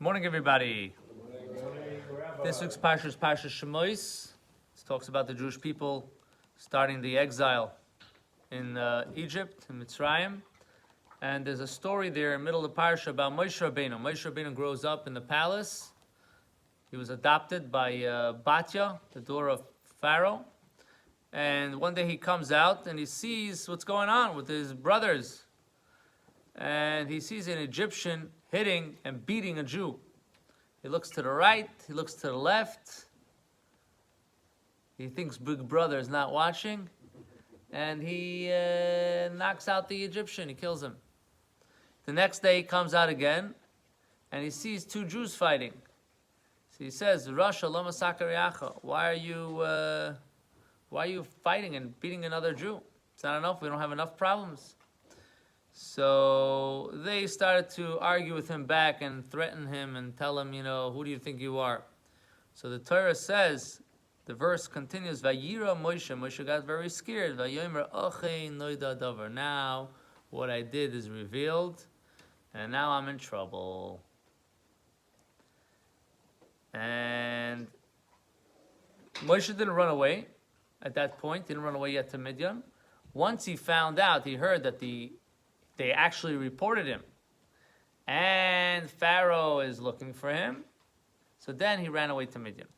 Morning, everybody. This week's Parsha is Parsha Shemot. It talks about the Jewish people starting the exile in Egypt, in Mitzrayim. And there's a story there in the middle of the Parsha about Moshe Rabbeinu. Moshe Rabbeinu grows up in the palace. He was adopted by Batya, the daughter of Pharaoh. And one day he comes out and he sees what's going on with his brothers. And he sees an Egyptian hitting and beating a Jew. He looks to the right, he looks to the left. He thinks Big Brother is not watching. And he knocks out the Egyptian, he kills him. The next day he comes out again and he sees two Jews fighting. So he says, Rasha lama sakariacha, why are you fighting and beating another Jew? It's not enough, we don't have enough problems. So they started to argue with him back and threaten him and tell him, who do you think you are? So the Torah says, the verse continues, Vayira Moshe. Moshe got very scared. Vayomer ochei noida davar. Now what I did is revealed, and now I'm in trouble. And Moshe didn't run away at that point. Didn't run away yet to Midian. Once he found out, he heard that they actually reported him. And Pharaoh is looking for him. So then he ran away to Midian.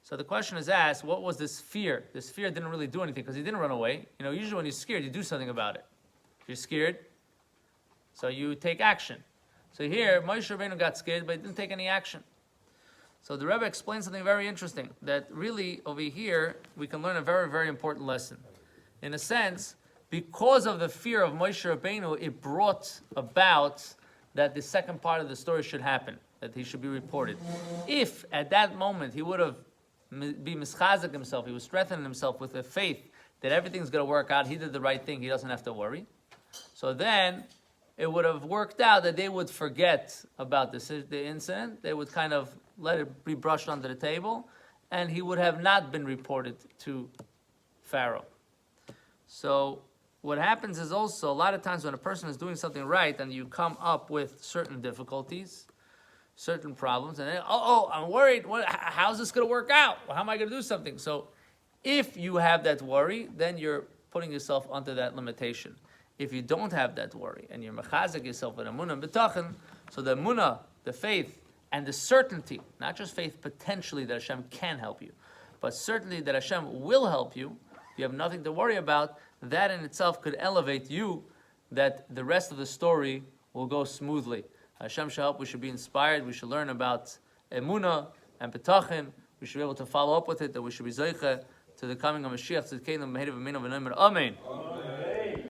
So the question is asked, what was this fear? This fear didn't really do anything because he didn't run away. Usually when you're scared, you do something about it. If you're scared, so you take action. So here, Moshe Rabbeinu got scared, but he didn't take any action. So the Rebbe explains something very interesting, that really over here, we can learn a very, very important lesson. In a sense, because of the fear of Moshe Rabbeinu, it brought about that the second part of the story should happen, that he should be reported. If at that moment he would have be mischazik himself, he was strengthening himself with the faith that everything's going to work out, he did the right thing, he doesn't have to worry. So then it would have worked out that they would forget about the incident, they would kind of let it be brushed under the table, and he would have not been reported to Pharaoh. So what happens is also, a lot of times when a person is doing something right and you come up with certain difficulties, certain problems, and then, I'm worried, how's this going to work out? How am I going to do something? So if you have that worry, then you're putting yourself under that limitation. If you don't have that worry, and you're mechazik yourself with emunah and betachin, so the emunah, the faith, and the certainty, not just faith potentially that Hashem can help you, but certainly that Hashem will help you, you have nothing to worry about, that in itself could elevate you, that the rest of the story will go smoothly. Hashem should help, we should be inspired, we should learn about emunah and betachin, we should be able to follow up with it, that we should be zeicha to the coming of Mashiach, to the kingdom of Amen.